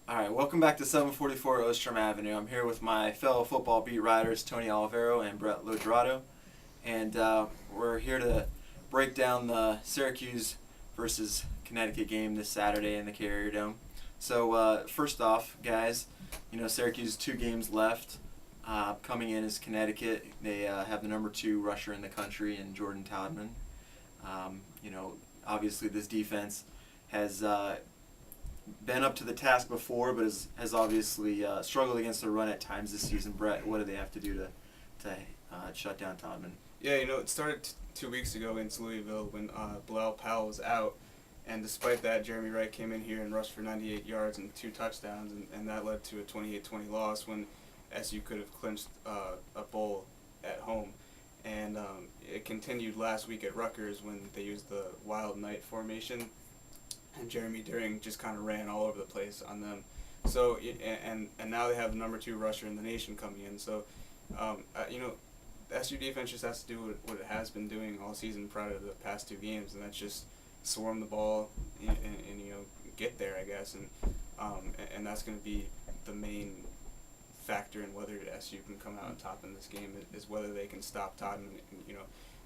All right, welcome back to 744 Ostrom Avenue. I'm here with my fellow football beat writers, Tony Olivero and Brett LoGiurato, and we're here to break down the Syracuse versus Connecticut game this Saturday in the Carrier Dome. So first off, guys, Syracuse 2 games left. Coming in is Connecticut. They have the number 2 rusher in the country in Jordan Todman. Obviously this defense has been up to the task before, but has obviously struggled against the run at times this season. Brett, what do they have to do to shut down Todman? Yeah, it started 2 weeks ago against Louisville when Bilal Powell was out, and despite that, Jeremy Wright came in here and rushed for 98 yards and 2 touchdowns, and that led to a 28-20 loss when SU could have clinched a bowl at home. And it continued last week at Rutgers when they used the Wild Knight formation, and Jeremy Deering just kind of ran all over the place on them. So and now they have the number 2 rusher in the nation coming in. So the SU defense just has to do what it has been doing all season prior to the past 2 games, and that's just swarm the ball and get there, I guess. And that's going to be the main factor in whether SU can come out on top in this game is whether they can stop Todd. And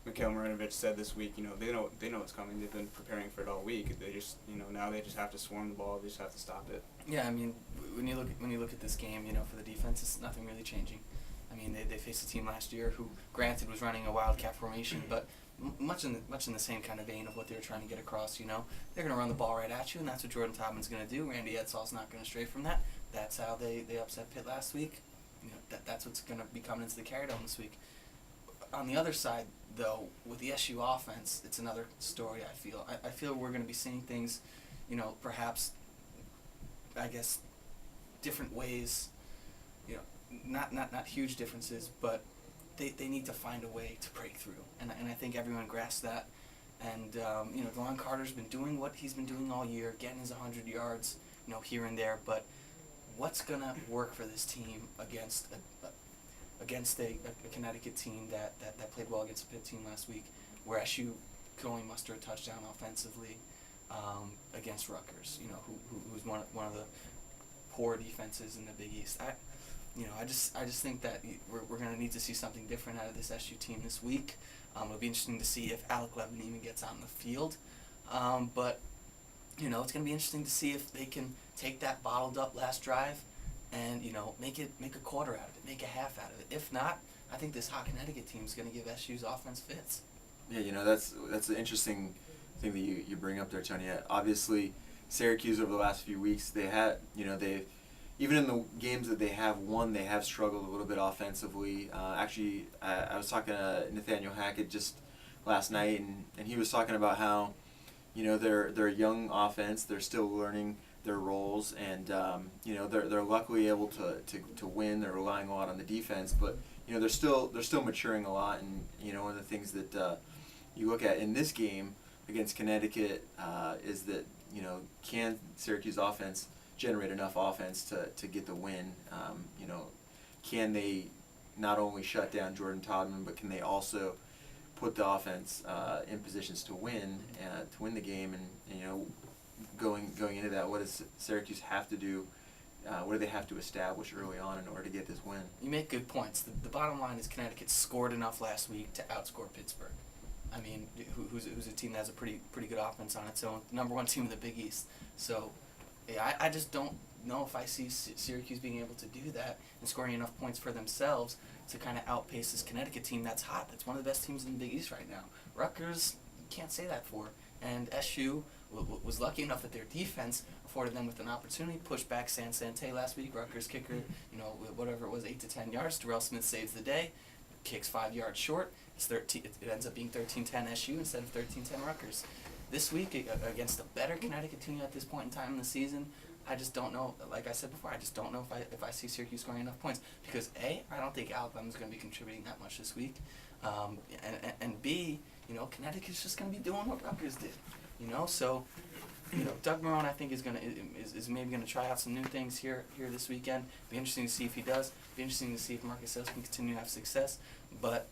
Mikhail Marinovich said this week, they know it's coming. They've been preparing for it all week. They just, now they just have to swarm the ball. They just have to stop it. Yeah, I mean, when you look at this game, for the defense, it's nothing really changing. I mean, they faced a team last year who, granted, was running a wildcat formation, but much in the same kind of vein of what they were trying to get across. They're going to run the ball right at you, and that's what Jordan Todman's going to do. Randy Edsall's not going to stray from that. That's how they upset Pitt last week. That's what's going to be coming into the Carrier Dome this week. On the other side, though, with the SU offense, it's another story. I feel we're going to be seeing things, perhaps, I guess, different ways. Not huge differences, but they need to find a way to break through, and I think everyone grasps that. And Delon Carter's been doing what he's been doing all year, getting his 100 yards, here and there. But what's gonna work for this team against a Connecticut team that played well against a Pitt team last week, where SU could only muster a touchdown offensively against Rutgers, who's one of the poor defenses in the Big East. I just think that we're going to need to see something different out of this SU team this week. It'll be interesting to see if Alec Levin even gets out in the field. But it's going to be interesting to see if they can take that bottled up last drive and make a quarter out of it, make a half out of it. If not, I think this hot Connecticut team is going to give SU's offense fits. Yeah, that's an interesting thing that you bring up there, Tony. Obviously, Syracuse over the last few weeks, they had they've even in the games that they have won, they have struggled a little bit offensively. Actually, I was talking to Nathaniel Hackett just last night, and he was talking about how, they're a young offense. They're still learning their roles, and they're luckily able to win. They're relying a lot on the defense, but they're still maturing a lot. And one of the things that you look at in this game against Connecticut is that can Syracuse offense generate enough offense to get the win? Can they not only shut down Jordan Todman, but can they also put the offense in positions to win the game? And going into that, what does Syracuse have to do? What do they have to establish early on in order to get this win? You make good points. The bottom line is Connecticut scored enough last week to outscore Pittsburgh. I mean, who's a team that has a pretty good offense on its own, number 1 team in the Big East. So, yeah, I just don't know if I see Syracuse being able to do that and scoring enough points for themselves to kind of outpace this Connecticut team that's hot. That's one of the best teams in the Big East right now. Rutgers, you can't say that for. And SU was lucky enough that their defense afforded them with an opportunity. Pushed back San Sante last week. Rutgers kicker, whatever it was, 8 to 10 yards. Terrell Smith saves the day. Kicks 5 yards short. It ends up being 13-10 SU instead of 13-10 Rutgers. This week, against a better Connecticut team at this point in time in the season, I just don't know. Like I said before, I just don't know if I see Syracuse scoring enough points. Because A, I don't think Alabama's going to be contributing that much this week. And B, Connecticut's just going to be doing what Rutgers did. So Doug Marrone, I think, is maybe going to try out some new things here this weekend. Be interesting to see if he does. Be interesting to see if Marcus Ellis can continue to have success. But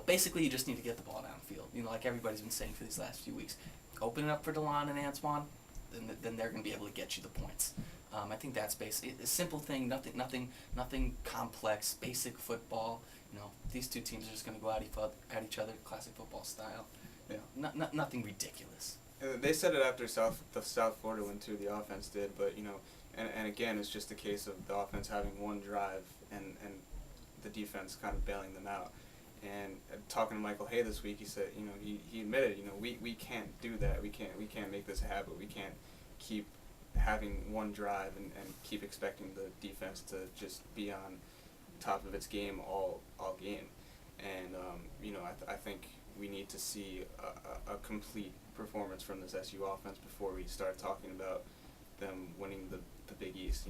basically you just need to get the ball downfield. Like everybody's been saying for these last few weeks. Open it up for DeLon and Antoine. then they're going to be able to get you the points. I think that's basic. A simple thing, nothing complex, basic football. These two teams are just going to go at each other, classic football style. Nothing ridiculous. They said it after the South Florida one too. The offense did, but and again, it's just a case of the offense having one drive and the defense kind of bailing them out. And talking to Michael Hay this week, he said, he admitted, we can't do that. We can't make this a habit. We can't keep having one drive and keep expecting the defense to just be on top of its game all game. And I think we need to see a complete performance from this SU offense before we start talking about them winning the Big East,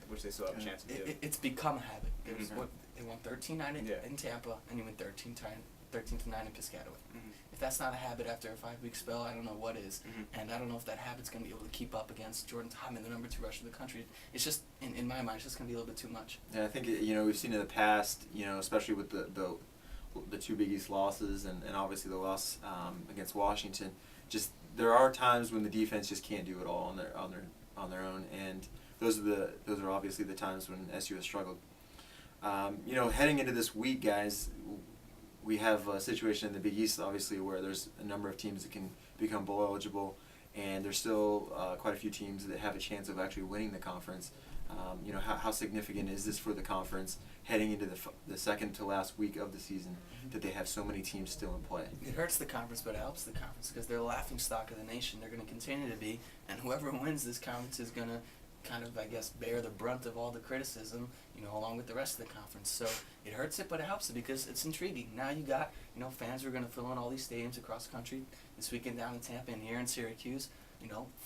which they still have a chance to do. It's become a habit. They won 13-9 in Tampa, and you win 13-9 in Piscataway. Mm-hmm. If that's not a habit after a 5-week spell, I don't know what is. Mm-hmm. And I don't know if that habit's going to be able to keep up against Jordan Todman, the number 2 rusher of the country. It's just, in my mind, it's just going to be a little bit too much. Yeah, I think we've seen in the past, especially with the 2 Big East losses and obviously the loss against Washington. Just there are times when the defense just can't do it all on their own, and those are obviously the times when SU has struggled. Heading into this week, guys, we have a situation in the Big East, obviously, where there's a number of teams that can become bowl eligible, and there's still quite a few teams that have a chance of actually winning the conference. How significant is this for the conference heading into the second to last week of the season that they have so many teams still in play? It hurts the conference, but it helps the conference because they're the laughing stock of the nation. They're going to continue to be, and whoever wins this conference is going to kind of, bear the brunt of all the criticism, along with the rest of the conference. So it hurts it, but it helps it because it's intriguing. Now you got, fans who are going to fill in all these stadiums across the country this weekend down in Tampa and here in Syracuse,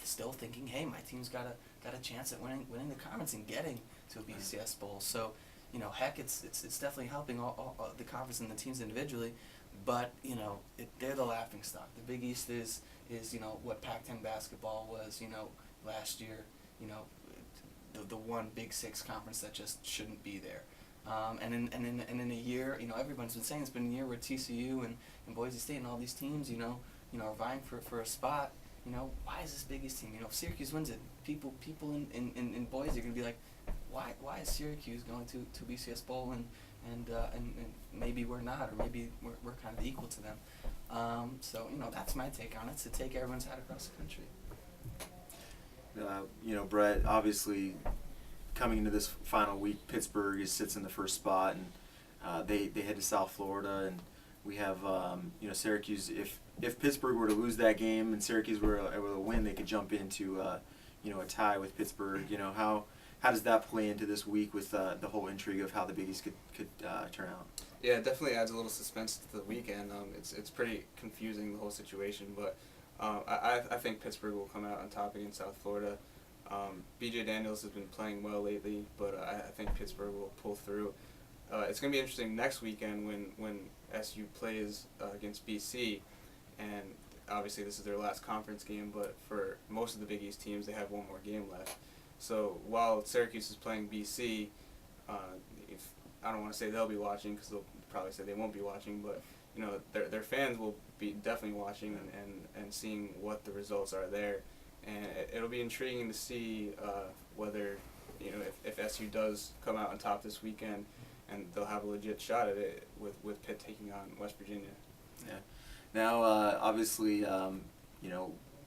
still thinking, hey, my team's got a chance at winning the conference and getting to a BCS bowl. So, heck, it's definitely helping all the conference and the teams individually, but they're the laughing stock. The Big East is what Pac-10 basketball was, last year. The one Big Six conference that just shouldn't be there. And in a year, everyone's been saying it's been a year where TCU and Boise State and all these teams, are vying for a spot. Why is this Big East team? If Syracuse wins it, people in Boise are gonna be like, why is Syracuse going to BCS bowl and maybe we're not, or maybe we're kind of equal to them. So that's my take on it. To take everyone's hat across the country. Brett, obviously, coming into this final week, Pittsburgh sits in the first spot, and they head to South Florida, and we have Syracuse. If Pittsburgh were to lose that game and Syracuse were able to win, they could jump into a tie with Pittsburgh. How does that play into this week with the whole intrigue of how the Big East could turn out? Yeah, it definitely adds a little suspense to the weekend. It's pretty confusing, the whole situation, but I think Pittsburgh will come out on top against South Florida. B.J. Daniels has been playing well lately, but I think Pittsburgh will pull through. It's going to be interesting next weekend when SU plays against BC, and obviously this is their last conference game, but for most of the Big East teams, they have one more game left. So while Syracuse is playing BC, I don't want to say they'll be watching because they'll probably say they won't be watching, but their fans will be definitely watching and seeing what the results are there, and it'll be intriguing to see whether if SU does come out on top this weekend, and they'll have a legit shot at it with Pitt taking on West Virginia. Yeah. Now, obviously,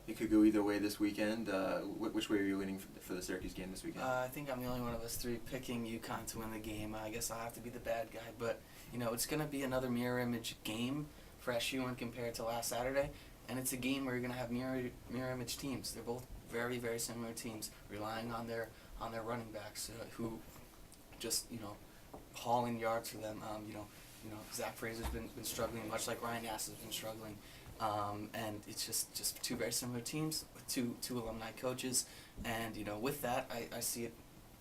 it could go either way this weekend. Which way are you leaning for the Syracuse game this weekend? I think I'm the only one of us three picking UConn to win the game. I guess I'll have to be the bad guy, but it's going to be another mirror image game for SU when compared to last Saturday, and it's a game where you're going to have mirror image teams. They're both very, very similar teams, relying on their running backs who just hauling yards for them. Zach Fraser's been struggling, much like Ryan Nass has been struggling, and it's just two very similar teams with two alumni coaches, and with that I see it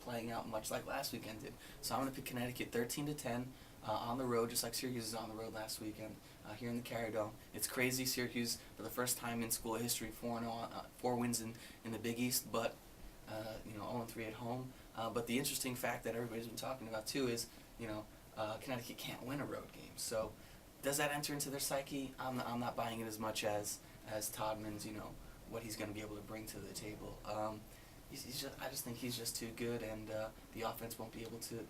playing out much like last weekend did. So I'm going to pick Connecticut 13-10 on the road, just like Syracuse is on the road last weekend here in the Carrier Dome. It's crazy. Syracuse, for the first time in school history, 4 wins in the Big East, but 0-3 at home. But the interesting fact that everybody's been talking about too is Connecticut can't win a road game. So does that enter into their psyche? I'm not buying it as much as Todman's what he's going to be able to bring to the table. I just think he's just too good, and the offense won't be able to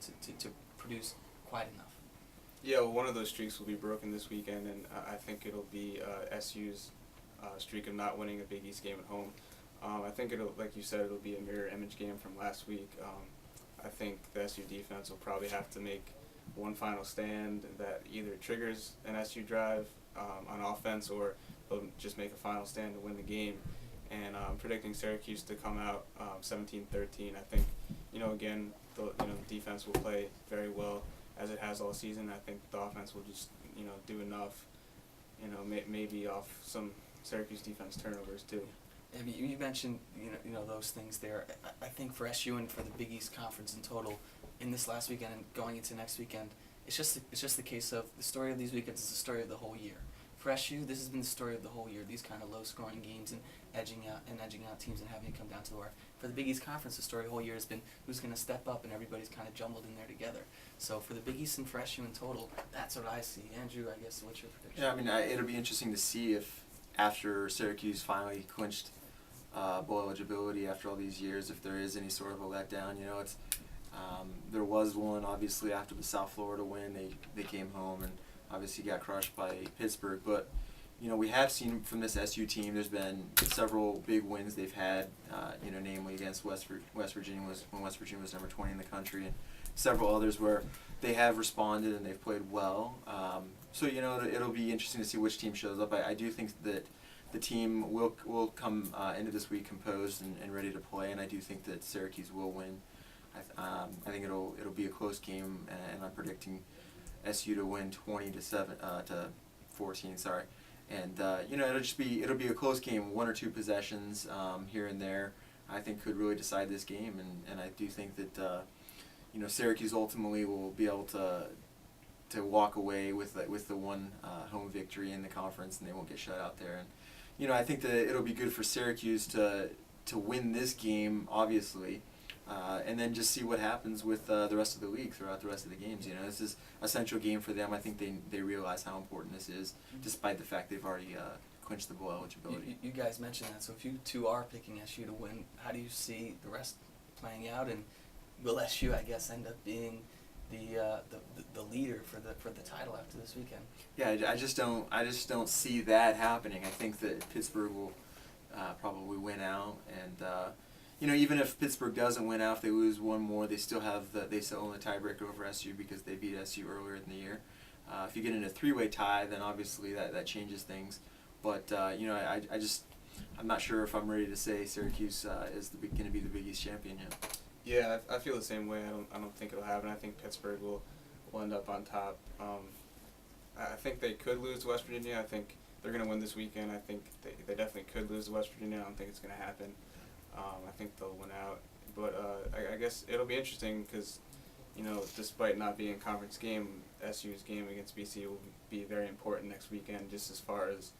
produce quite enough. Yeah, well, one of those streaks will be broken this weekend, and I think it'll be SU's streak of not winning a Big East game at home. I think it'll, like you said, it'll be a mirror image game from last week. I think the SU defense will probably have to make one final stand that either triggers an SU drive on offense, or they'll just make a final stand to win the game. And I'm predicting Syracuse to come out 17-13. I think, again, the defense will play very well as it has all season. I think the offense will just, do enough, maybe off some Syracuse defense turnovers too. You mentioned those things there. I think for SU and for the Big East Conference in total, in this last weekend and going into next weekend, it's just the case of the story of these weekends is the story of the whole year. For SU, this has been the story of the whole year. These kind of low-scoring games and edging out teams and having it come down to the wire. For the Big East Conference, the story of the whole year has been who's going to step up, and everybody's kind of jumbled in there together. So for the Big East and for SU in total, that's what I see. Andrew, I guess, what's your prediction? Yeah, it'll be interesting to see if after Syracuse finally clinched bowl eligibility after all these years, if there is any sort of a letdown. It's there was one obviously after the South Florida win. They came home and obviously got crushed by Pittsburgh, but we have seen from this SU team there's been several big wins they've had, namely against West Virginia when West Virginia was number 20 in the country, and several others where they have responded and they've played well. So it'll be interesting to see which team shows up. I do think that the team will come into this week composed and ready to play, and I do think that Syracuse will win. I think it'll be a close game, and I'm predicting SU to win 20-14. Sorry, and it'll be a close game, one or two possessions here and there. I think could really decide this game, and I do think that Syracuse ultimately will be able to walk away with the one home victory in the conference, and they won't get shut out there. And I think that it'll be good for Syracuse to win this game, obviously. And then just see what happens with the rest of the league throughout the rest of the games. This is a central game for them. I think they realize how important this is, despite the fact they've already clinched the bowl eligibility. You guys mentioned that. So if you two are picking SU to win, how do you see the rest playing out? And will SU, I guess, end up being the leader for the title after this weekend? Yeah, I just don't see that happening. I think that Pittsburgh will probably win out, and even if Pittsburgh doesn't win out, if they lose one more, they still own the tiebreaker over SU because they beat SU earlier in the year. If you get in a three-way tie, then obviously that changes things. But I'm not sure if I'm ready to say Syracuse is going to be the Big East champion yet. Yeah, I feel the same way. I don't think it'll happen. I think Pittsburgh will end up on top. I think they could lose to West Virginia. I think they're going to win this weekend. I think they definitely could lose to West Virginia. I don't think it's going to happen. I think they'll win out. But I guess it'll be interesting because, despite not being a conference game, SU's game against BC will be very important next weekend, just as far as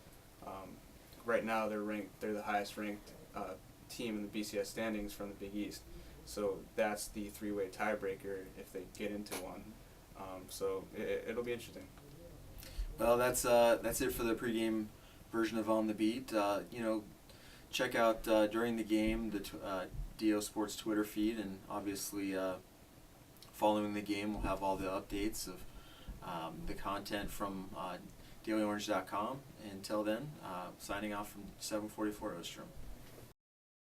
right now they're the highest ranked team in the BCS standings from the Big East. So that's the three-way tiebreaker if they get into one. So it'll be interesting. Well, that's it for the pregame version of On the Beat. Check out during the game the DO Sports Twitter feed, and obviously following the game we'll have all the updates of the content from dailyorange.com. Until then, signing off from 744 Ostrom.